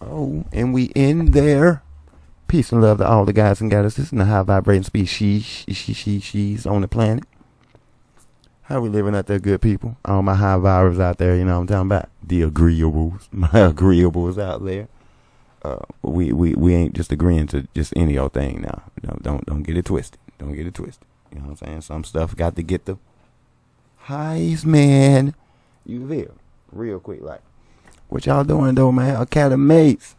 Oh, and we in there. Peace and love to all the guys and goddesses and the high vibrating species she's on the planet. How we living out there, good people? All my high vibers out there, you know what I'm talking about? The agreeables, my agreeables out there. We ain't just agreeing to just any old thing now. Don't get it twisted. Don't get it twisted. You know what I'm saying? Some stuff got to get the highs, man. You feel? Real quick, like. What y'all doing though, man? Academates.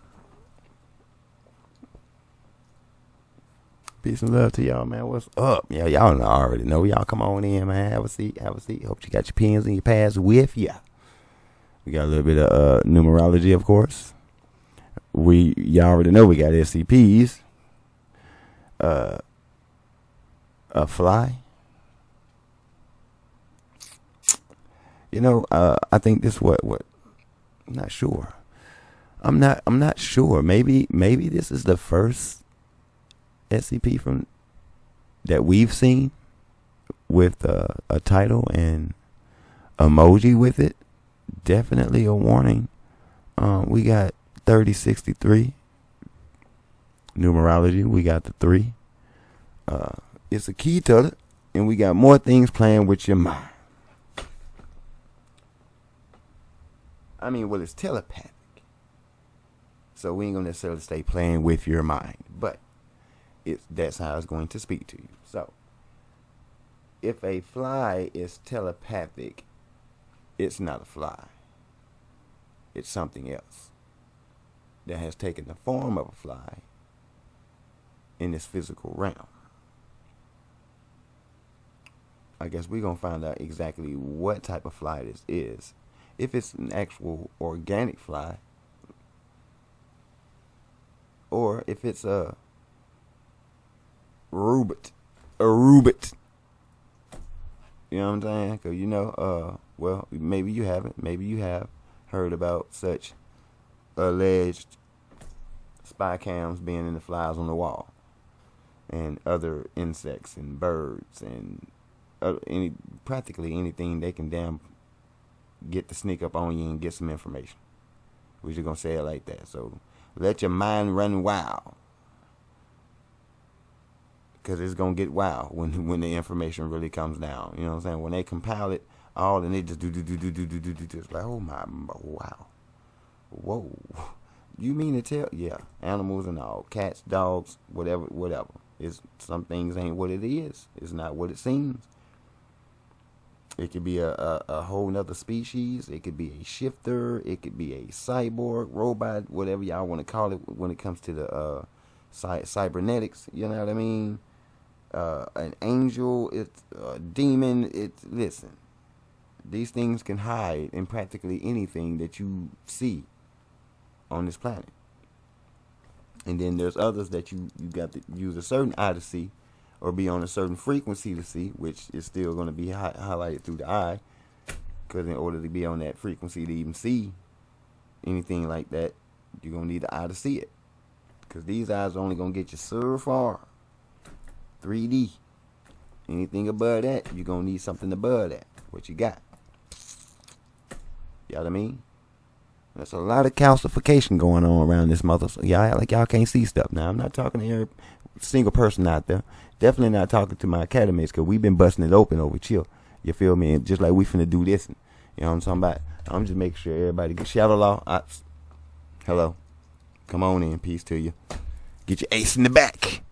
Peace and love to y'all, man. What's up? Yeah, y'all already know. Y'all come on in, man. Have a seat. Have a seat. Hope you got your pens and your pads with ya. We got a little bit of numerology, of course. Y'all already know we got SCPs. A fly. You know, I think this what I'm not sure. I'm not sure. Maybe this is the first SCP from that we've seen with a title and emoji with it. Definitely a warning. We got 3063 numerology. We got the 3. It's a key to it, and we got more things playing with your mind. I mean, well, it's telepathic, so we ain't gonna necessarily stay playing with your mind, but that's how it's going to speak to you. So, if a fly is telepathic, it's not a fly. It's something else that has taken the form of a fly in this physical realm. I guess we're going to find out exactly what type of fly this is. If it's an actual organic fly, or if it's a rubit. You know what I'm saying? Because, you know, well, maybe you haven't. Maybe you have heard about such alleged spy cams being in the flies on the wall. And other insects and birds and practically anything they can get to sneak up on you and get some information. We're just going to say it like that. So let your mind run wild. Because it's going to get wild when the information really comes down. You know what I'm saying? When they compile it all and they just do. It's like, oh my, wow. Whoa. You mean to tell? Yeah. Animals and all. Cats, dogs, whatever. Some things ain't what it is. It's not what it seems. It could be a whole nother species. It could be a shifter. It could be a cyborg, robot, whatever y'all want to call it when it comes to the cybernetics. You know what I mean? An angel, it's a demon. Listen, these things can hide in practically anything that you see on this planet. And then there's others that you got to use a certain eye to see, or be on a certain frequency to see, which is still going to be highlighted through the eye. Because in order to be on that frequency to even see anything like that, you're going to need the eye to see it. Because these eyes are only going to get you so far. 3D. Anything above that, you're going to need something above that. What you got. You know what I mean? There's a lot of calcification going on around this mother. So y'all act like y'all can't see stuff. Now, I'm not talking to every single person out there. Definitely not talking to my academics, because we've been busting it open over chill. You feel me? And just like we finna do this. And, you know what I'm talking about? I'm just making sure everybody get Shadow Law. Hello. Come on in. Peace to you. Get your ace in the back.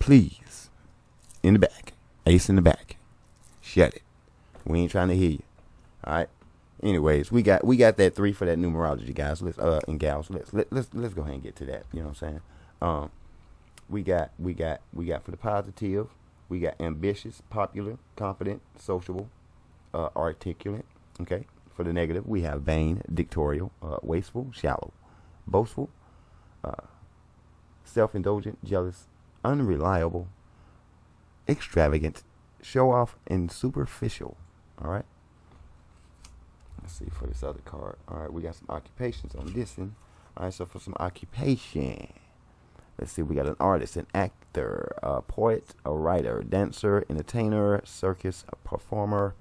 Please. In the back. Ace in the back. Shut it. We ain't trying to hear you. Alright. Anyways, we got that 3 for that numerology, guys. Let's and gals. Let's go ahead and get to that. You know what I'm saying? We got for the positive, we got ambitious, popular, confident, sociable, articulate. Okay. For the negative, we have vain, dictatorial, wasteful, shallow, boastful, self-indulgent, jealous, unreliable, extravagant, show off, and superficial. All right. Let's see for this other card. All right, we got some occupations on this one. All right, so for some occupation, let's see. We got an artist, an actor, a poet, a writer, dancer, entertainer, circus, a performer,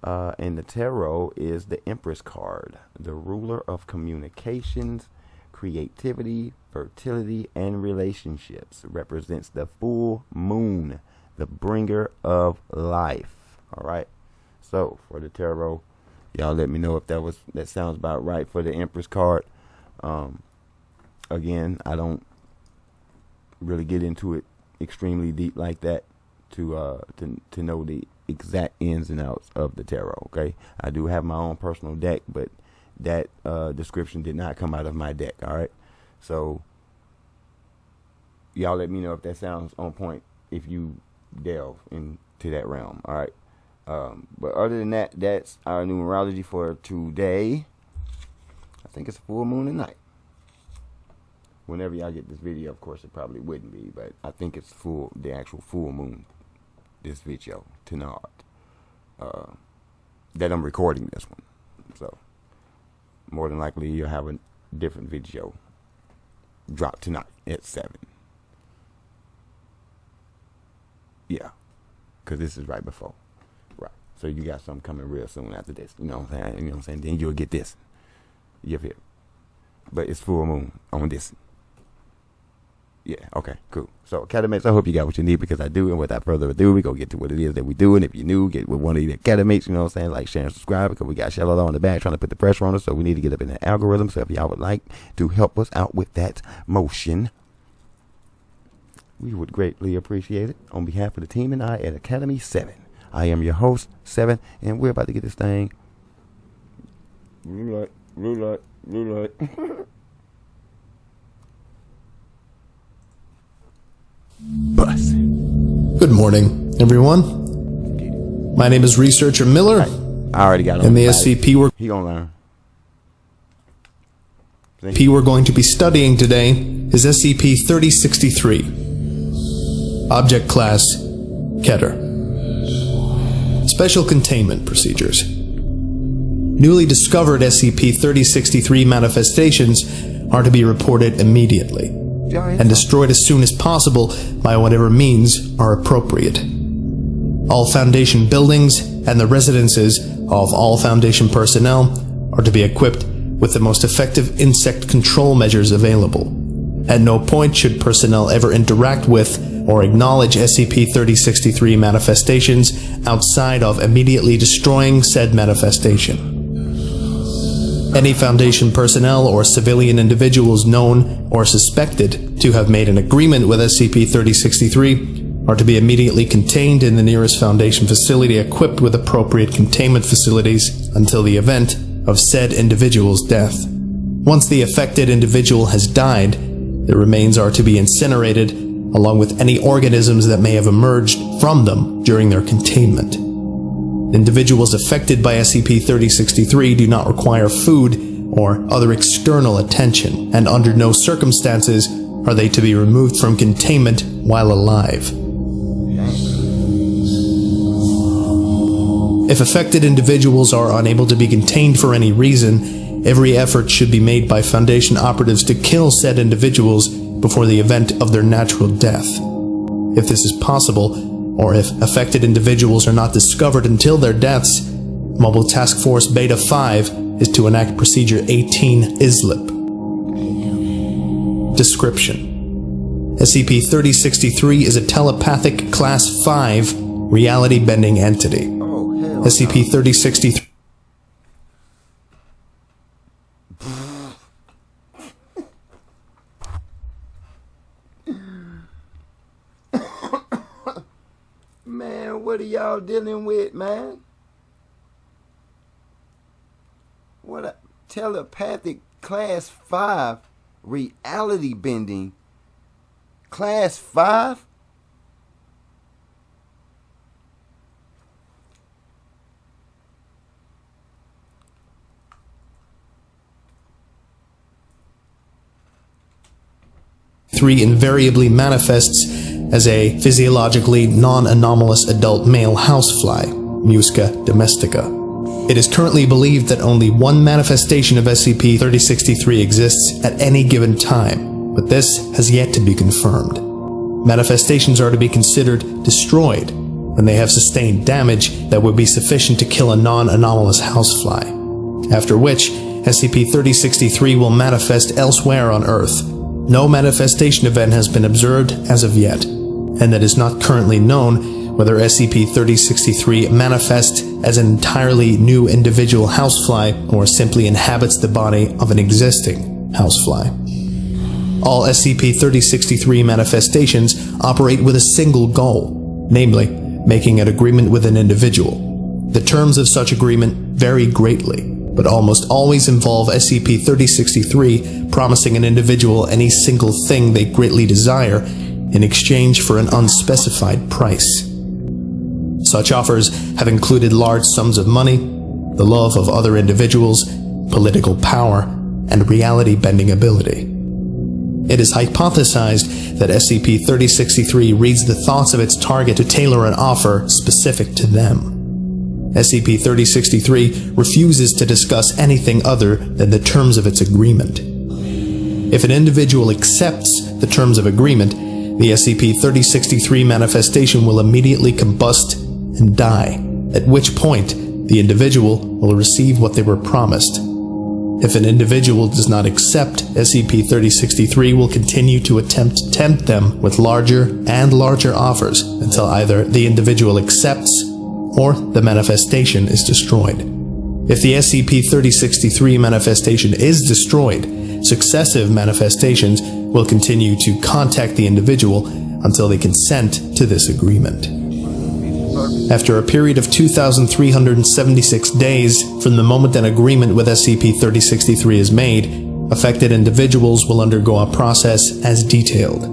And the tarot is the Empress card, the ruler of communications, creativity, fertility, and relationships. It represents the full moon, the bringer of life. All right. So for the tarot, y'all let me know if that sounds about right for the Empress card. Again, I don't really get into it extremely deep like that to know the exact ins and outs of the tarot. Okay, I do have my own personal deck, but that description did not come out of my deck. All right, so y'all let me know if that sounds on point if you delve into that realm. All right, but other than that, that's our numerology for today. I think it's a full moon tonight. Whenever y'all get this video, of course, it probably wouldn't be, but I think it's the actual full moon. This video tonight, that I'm recording this one, so more than likely you'll have a different video drop tonight at 7. Yeah, because this is right before, right? So you got something coming real soon after this. You know what I'm saying? You know what I'm saying? Then you'll get this. You feel? But it's full moon on this. Yeah, okay, cool. So, Academates, I hope you got what you need, because I do. And without further ado, we go get to what it is that we do. And if you're new, get with one of the Academates, you know what I'm saying? Like, share, and subscribe, because we got Shallow on the back trying to put the pressure on us. So we need to get up in the algorithm. So if y'all would like to help us out with that motion, we would greatly appreciate it. On behalf of the team and I at Academy 7, I am your host, 7, and we're about to get this thing. Roulette. Bus. Good morning, everyone. My name is Researcher Miller. I already got it. And the SCP he gonna learn. we're going to be studying today is SCP-3063. Object Class Keter. Special Containment Procedures. Newly discovered SCP-3063 manifestations are to be reported immediately and destroyed as soon as possible by whatever means are appropriate. All Foundation buildings and the residences of all Foundation personnel are to be equipped with the most effective insect control measures available. At no point should personnel ever interact with or acknowledge SCP-3063 manifestations outside of immediately destroying said manifestation. Any Foundation personnel or civilian individuals known or suspected to have made an agreement with SCP-3063 are to be immediately contained in the nearest Foundation facility equipped with appropriate containment facilities until the event of said individual's death. Once the affected individual has died, their remains are to be incinerated along with any organisms that may have emerged from them during their containment. Individuals affected by SCP-3063 do not require food or other external attention, and under no circumstances are they to be removed from containment while alive. If affected individuals are unable to be contained for any reason, every effort should be made by Foundation operatives to kill said individuals before the event of their natural death. If this is possible, or if affected individuals are not discovered until their deaths, Mobile Task Force Beta 5 is to enact Procedure 18 ISLIP. Description: SCP-3063 is a telepathic Class 5 reality-bending entity. SCP-3063 Man, what are y'all dealing with, man? What a telepathic Class 5 reality bending. Class 5? invariably manifests as a physiologically non-anomalous adult male housefly, Musca domestica. It is currently believed that only one manifestation of SCP-3063 exists at any given time, but this has yet to be confirmed. Manifestations are to be considered destroyed when they have sustained damage that would be sufficient to kill a non-anomalous housefly, after which SCP-3063 will manifest elsewhere on Earth. No manifestation event has been observed as of yet, and it is not currently known whether SCP-3063 manifests as an entirely new individual housefly or simply inhabits the body of an existing housefly. All SCP-3063 manifestations operate with a single goal, namely, making an agreement with an individual. The terms of such agreement vary greatly, but almost always involve SCP-3063 promising an individual any single thing they greatly desire in exchange for an unspecified price. Such offers have included large sums of money, the love of other individuals, political power, and reality-bending ability. It is hypothesized that SCP-3063 reads the thoughts of its target to tailor an offer specific to them. SCP-3063 refuses to discuss anything other than the terms of its agreement. If an individual accepts the terms of agreement, the SCP-3063 manifestation will immediately combust and die, at which point the individual will receive what they were promised. If an individual does not accept, SCP-3063 will continue to attempt to tempt them with larger and larger offers until either the individual accepts or the manifestation is destroyed. If the SCP-3063 manifestation is destroyed, successive manifestations will continue to contact the individual until they consent to this agreement. After a period of 2,376 days from the moment an agreement with SCP-3063 is made, affected individuals will undergo a process as detailed.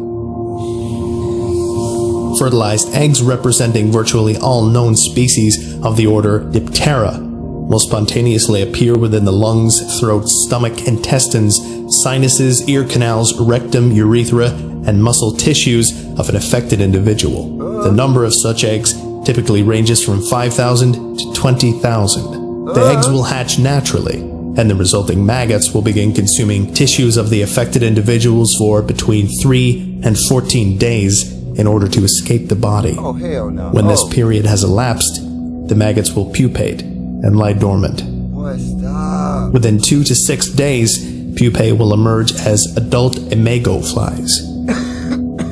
Fertilized eggs representing virtually all known species of the order Diptera will spontaneously appear within the lungs, throat, stomach, intestines, sinuses, ear canals, rectum, urethra, and muscle tissues of an affected individual. The number of such eggs typically ranges from 5,000 to 20,000. The eggs will hatch naturally, and the resulting maggots will begin consuming tissues of the affected individuals for between 3 and 14 days in order to escape the body. Oh, hell no. When this period has elapsed, the maggots will pupate and lie dormant. What? Stop. Within 2 to 6 days, pupae will emerge as adult imago flies.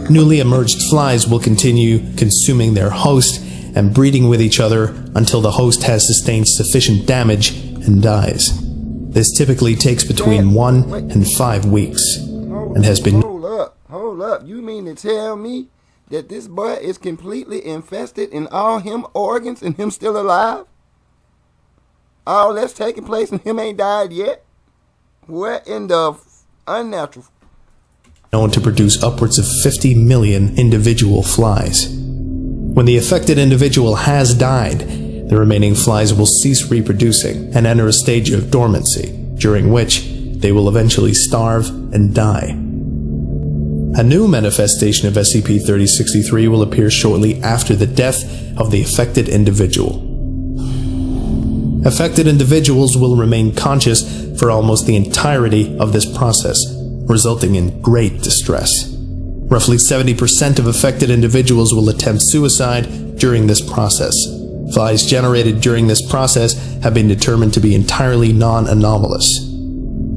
Newly emerged flies will continue consuming their host and breeding with each other until the host has sustained sufficient damage and dies. This typically takes between 1 and 5 weeks and has been... Hold up. You mean to tell me that this boy is completely infested in all him organs and him still alive? All that's taking place and him ain't died yet? What in the unnatural? Known to produce upwards of 50 million individual flies. When the affected individual has died, the remaining flies will cease reproducing and enter a stage of dormancy, during which they will eventually starve and die. A new manifestation of SCP-3063 will appear shortly after the death of the affected individual. Affected individuals will remain conscious for almost the entirety of this process, resulting in great distress. Roughly 70% of affected individuals will attempt suicide during this process. Flies generated during this process have been determined to be entirely non-anomalous.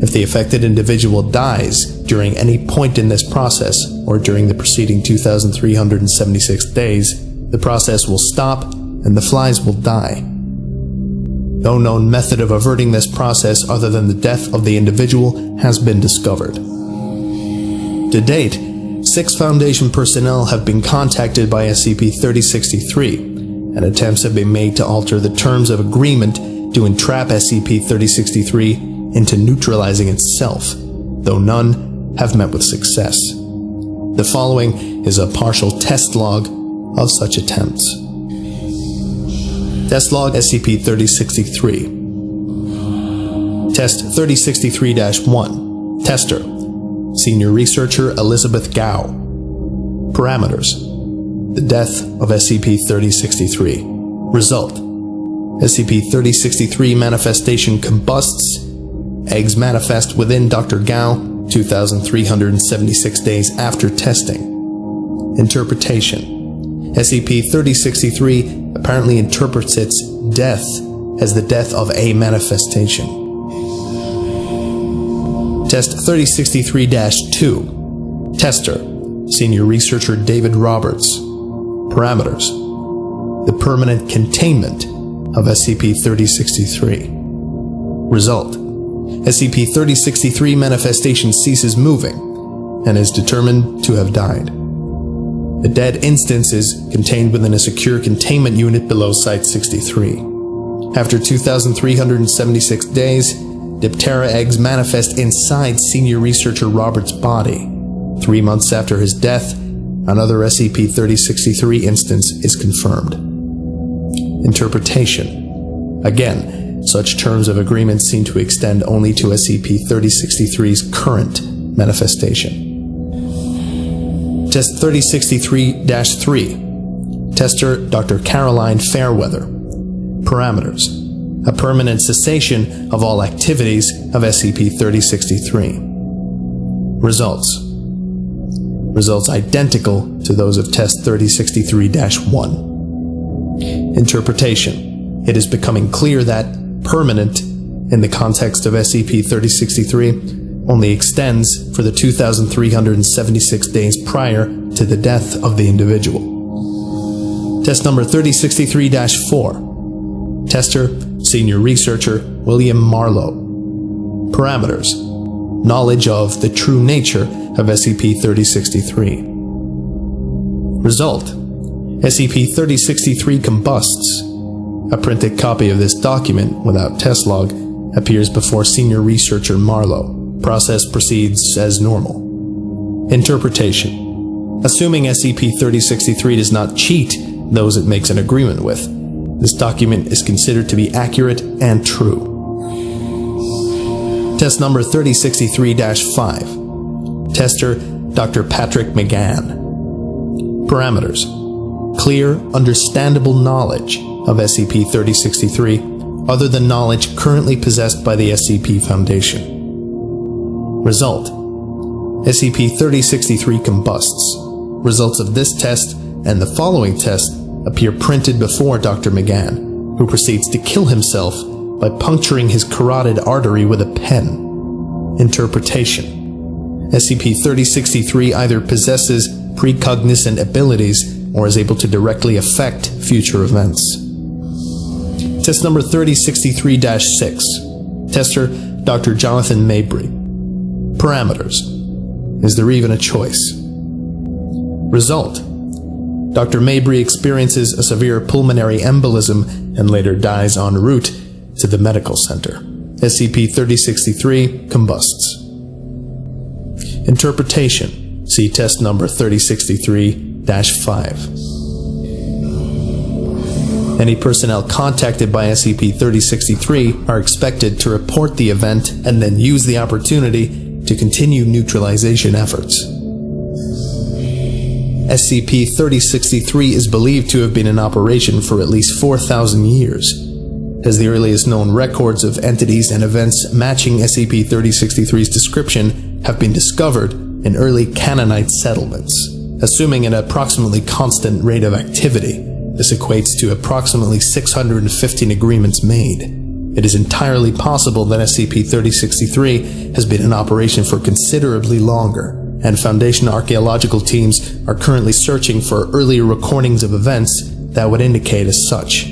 If the affected individual dies during any point in this process, or during the preceding 2,376 days, the process will stop and the flies will die. No known method of averting this process other than the death of the individual has been discovered. To date, 6 Foundation personnel have been contacted by SCP-3063, and attempts have been made to alter the terms of agreement to entrap SCP-3063 into neutralizing itself, though none have met with success. The following is a partial test log of such attempts. Test log SCP-3063. Test 3063-1. Tester: Senior Researcher Elizabeth Gao. Parameters: the death of SCP-3063. Result: SCP-3063 manifestation combusts. Eggs manifest within Dr. Gao 2,376 days after testing. Interpretation: SCP-3063 apparently interprets its death as the death of a manifestation. Test 3063-2. Tester, Senior Researcher David Roberts. Parameters: the permanent containment of SCP-3063. Result: SCP-3063 manifestation ceases moving and is determined to have died. The dead instance is contained within a secure containment unit below Site-63. After 2,376 days, Diptera eggs manifest inside Senior Researcher Roberts' body. 3 months after his death, another SCP-3063 instance is confirmed. Interpretation: again, such terms of agreement seem to extend only to SCP-3063's current manifestation. Test 3063-3. Tester Dr. Caroline Fairweather. Parameters: a permanent cessation of all activities of SCP-3063. Results: results identical to those of Test 3063-1. Interpretation: it is becoming clear that permanent, in the context of SCP-3063, only extends for the 2,376 days prior to the death of the individual. Test number 3063-4. Tester, Senior Researcher William Marlowe. Parameters: knowledge of the true nature of SCP-3063. Result: SCP-3063 combusts. A printed copy of this document, without test log, appears before Senior Researcher Marlowe. Process proceeds as normal. Interpretation: assuming SCP-3063 does not cheat those it makes an agreement with, this document is considered to be accurate and true. Test number 3063-5. Tester Dr. Patrick McGann. Parameters: clear, understandable knowledge of SCP-3063 other than knowledge currently possessed by the SCP Foundation. Result: SCP-3063 combusts. Results of this test and the following test appear printed before Dr. McGann, who proceeds to kill himself by puncturing his carotid artery with a pen. Interpretation: SCP-3063 either possesses precognizant abilities or is able to directly affect future events. Test number 3063-6. Tester Dr. Jonathan Mabry. Parameters: is there even a choice? Result: Dr. Mabry experiences a severe pulmonary embolism and later dies en route to the medical center. SCP-3063 combusts. Interpretation: see test number 3063-5. Any personnel contacted by SCP-3063 are expected to report the event and then use the opportunity to continue neutralization efforts. SCP-3063 is believed to have been in operation for at least 4,000 years, as the earliest known records of entities and events matching SCP-3063's description have been discovered in early Canaanite settlements. Assuming an approximately constant rate of activity, this equates to approximately 615 agreements made. It is entirely possible that SCP-3063 has been in operation for considerably longer, and Foundation archaeological teams are currently searching for earlier recordings of events that would indicate as such.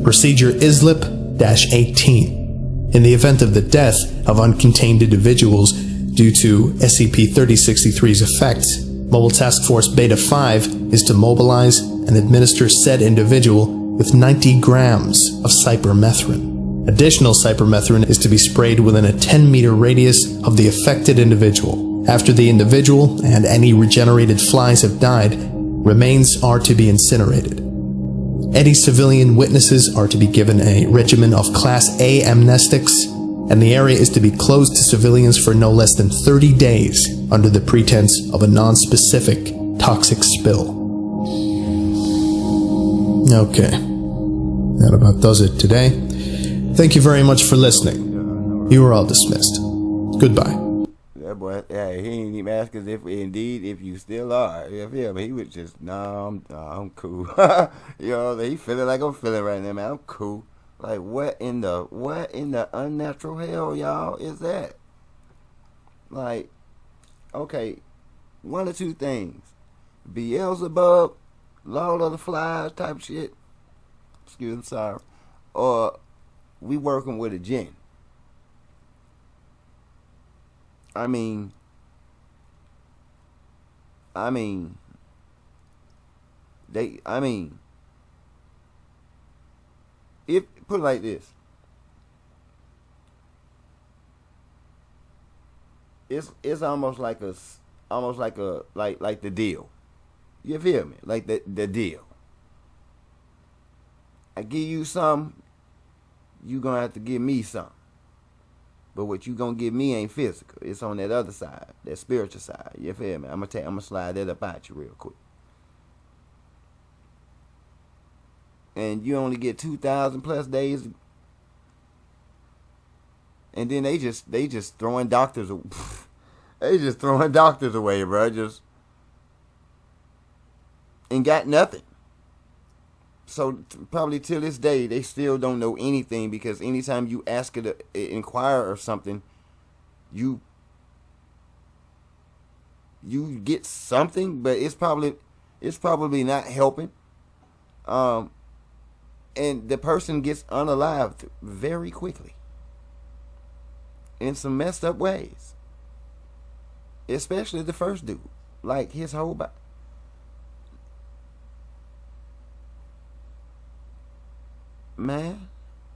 Procedure ISLIP-18. In the event of the death of uncontained individuals due to SCP-3063's effects, Mobile Task Force Beta-5 is to mobilize and administer said individual with 90 grams of cypermethrin. Additional cypermethrin is to be sprayed within a 10-meter radius of the affected individual. After the individual and any regenerated flies have died, remains are to be incinerated. Any civilian witnesses are to be given a regimen of Class A amnestics, and the area is to be closed to civilians for no less than 30 days under the pretense of a non-specific toxic spill. Okay, that about does it today. Thank you very much for listening. You are all dismissed. Goodbye. That boy, yeah, he ain't even ask us if you still are. You feel me? He was just, I'm cool. You know, he feeling like I'm feeling right now, man. I'm cool. Like, what in the unnatural hell, y'all, is that? Like, okay, one or two things. Beelzebub, Lord of the Flies type shit. Excuse me, sorry. Or we working with a jinn. I mean, if put it like this, it's almost like the deal. You feel me? Like the deal. I give you some, you gonna have to give me some. But what you gonna give me ain't physical. It's on that other side, that spiritual side. You feel me? I'm gonna slide that up at you real quick. And you only get 2,000 plus days. And then they just throwing doctors. They just throwing doctors away, bro. Just and got nothing. So probably till this day, they still don't know anything, because anytime you ask her to inquire or something, you get something, but it's probably not helping. And the person gets unalived very quickly in some messed up ways. Especially the first dude, like his whole body. Man,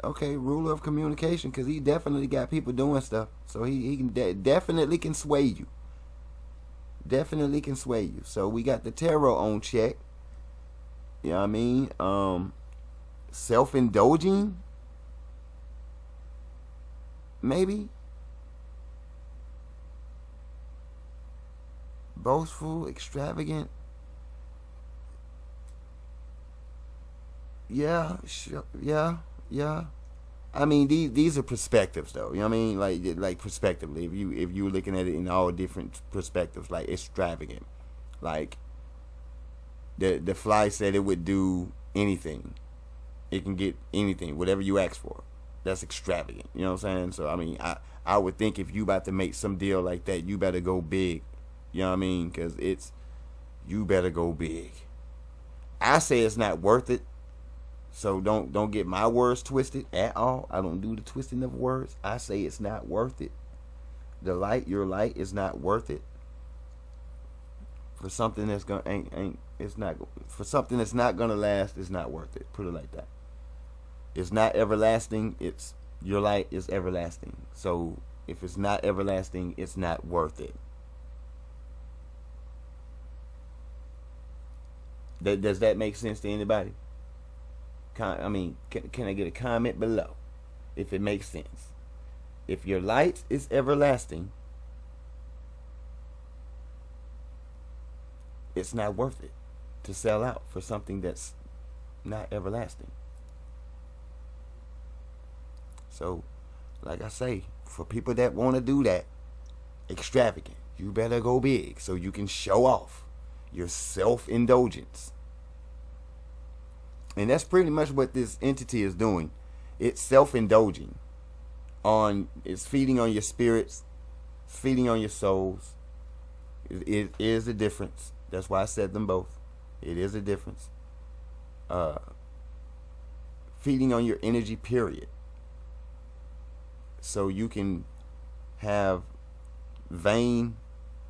okay, ruler of communication, because he definitely got people doing stuff. So he can definitely can sway you. Definitely can sway you. So we got the tarot on check. You know what I mean? Self-indulging? Maybe? Boastful, extravagant? Yeah, sure, yeah. I mean, these are perspectives, though. You know what I mean? Like prospectively, if you were looking at it in all different perspectives, like extravagant, like the fly said it would do anything. It can get anything, whatever you ask for. That's extravagant. You know what I'm saying? So I mean, I would think if you about to make some deal like that, you better go big. You know what I mean? Because you better go big. I say it's not worth it. So don't get my words twisted at all. I don't do the twisting of words. I say it's not worth it. Your light is not worth it. For something that's for something that's not gonna last, it's not worth it. Put it like that. It's not everlasting. Your light is everlasting. So if it's not everlasting, it's not worth it. Does that make sense to anybody? I mean, can I get a comment below if it makes sense? If your light is everlasting, it's not worth it to sell out for something that's not everlasting. So, like I say, for people that want to do that, extravagant, you better go big so you can show off your self-indulgence. And that's pretty much what this entity is doing. It's self-indulging. It's feeding on your spirits, feeding on your souls. It is a difference. That's why I said them both. It is a difference. Feeding on your energy, period. So you can have vain,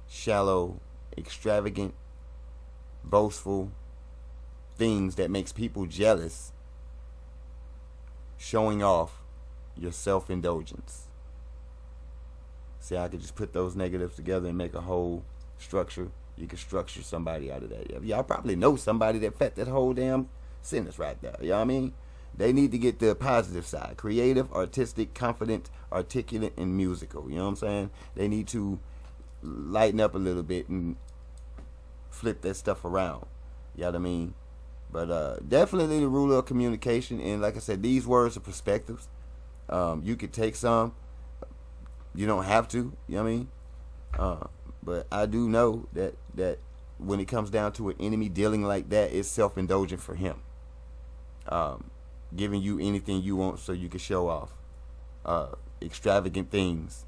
shallow, extravagant, boastful things that makes people jealous, showing off your self-indulgence. See, I could just put those negatives together and make a whole structure. You can structure somebody out of that. Y'all probably know somebody that fed that whole damn sentence right there. You know what I mean? They need to get the positive side. Creative, artistic, confident, articulate, and musical. You know what I'm saying? They need to lighten up a little bit and flip that stuff around. You know what I mean? But definitely the ruler of communication. And like I said, these words are perspectives. You could take some. You don't have to. You know what I mean? But I do know that when it comes down to an enemy dealing like that, it's self-indulgent for him. Giving you anything you want so you can show off. Extravagant things.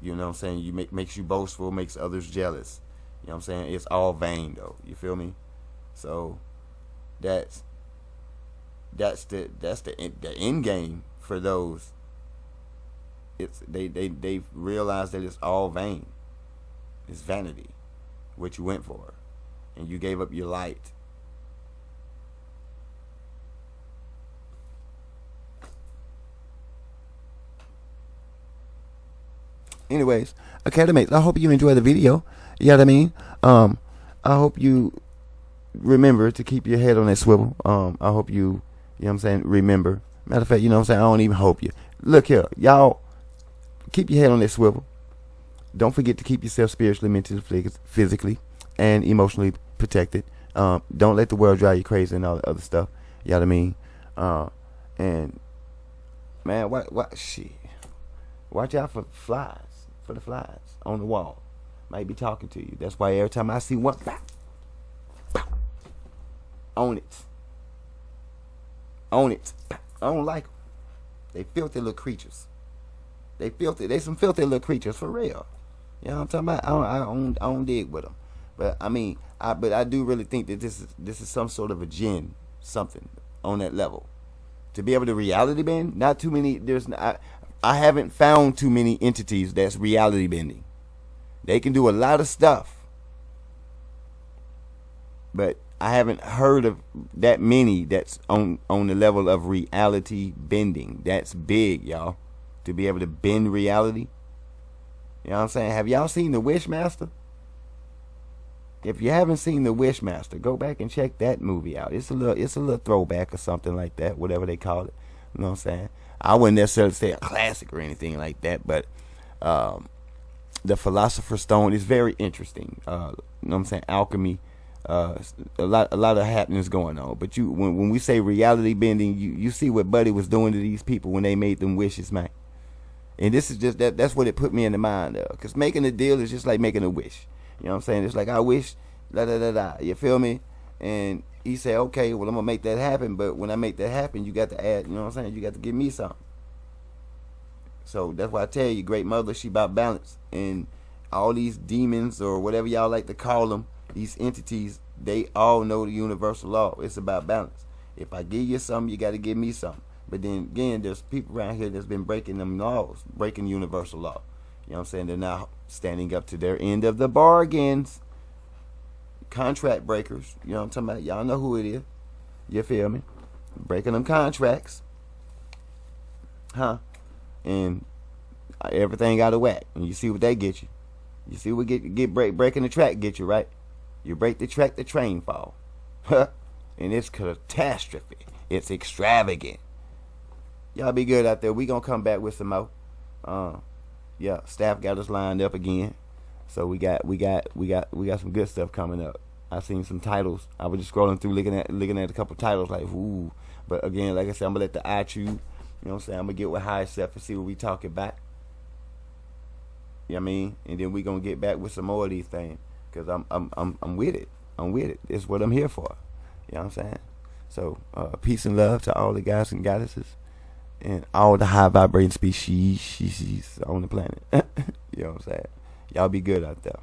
You know what I'm saying? Makes you boastful, makes others jealous. You know what I'm saying? It's all vain though. You feel me? So that's the end game for those. It's they realize that it's all vain. It's vanity, what you went for, and you gave up your light. Anyways, Academics, I hope you enjoy the video. You know what I mean? I hope you remember to keep your head on that swivel. I hope you know what I'm saying, remember. Matter of fact, you know what I'm saying, I don't even hope you. Look here, y'all, keep your head on that swivel. Don't forget to keep yourself spiritually, mentally, physically, and emotionally protected. Don't let the world drive you crazy and all the other stuff. You know what I mean? And man, shit. Watch out for flies. For the flies on the wall. Might be talking to you. That's why every time I see one, pow, pow, own it. Own it. I don't like them. They filthy little creatures. They some filthy little creatures for real. You know what I'm talking about? I don't dig with them. But I mean, I do really think that this is some sort of a jinn, something on that level. To be able to reality bend, not too many. I haven't found too many entities that's reality bending. They can do a lot of stuff, but I haven't heard of that many that's on the level of reality bending. That's big, y'all. To be able to bend reality. You know what I'm saying? Have y'all seen The Wishmaster? If you haven't seen The Wishmaster, go back and check that movie out. It's a little throwback or something like that, whatever they call it. You know what I'm saying? I wouldn't necessarily say a classic or anything like that, but the Philosopher's Stone is very interesting. You know what I'm saying? Alchemy, a lot of happenings going on. But when we say reality bending, you see what Buddy was doing to these people when they made them wishes, man. And this is just that's what it put me in the mind of. Because making a deal is just like making a wish. You know what I'm saying? It's like I wish, da da da da. You feel me? And he said, okay, well, I'm going to make that happen. But when I make that happen, you got to add, you know what I'm saying? You got to give me something. So that's why I tell you, Great Mother, she about balance. And all these demons or whatever y'all like to call them, these entities, they all know the universal law. It's about balance. If I give you something, you got to give me something. But then again, there's people around here that's been breaking them laws, breaking universal law. You know what I'm saying? They're not standing up to their end of the bargains. Contract breakers, you know what I'm talking about? Y'all know who it is. You feel me? Breaking them contracts. Huh? And everything out of whack. And you see what they get you. You see what breaking the track get you, right? You break the track, the train fall. And it's catastrophe. It's extravagant. Y'all be good out there. We gonna come back with some more. Yeah, staff got us lined up again. So we got some good stuff coming up. I seen some titles. I was just scrolling through, looking at a couple titles, like ooh. But again, like I said, I'm gonna let the eye chew. You know what I'm saying? I'm gonna get with high self and see what we talking about. You know what I mean? And then we gonna get back with some more of these things, cause I'm with it. I'm with it. It's what I'm here for. You know what I'm saying? So peace and love to all the guys and goddesses and all the high vibrating species on the planet. You know what I'm saying? Y'all be good out there.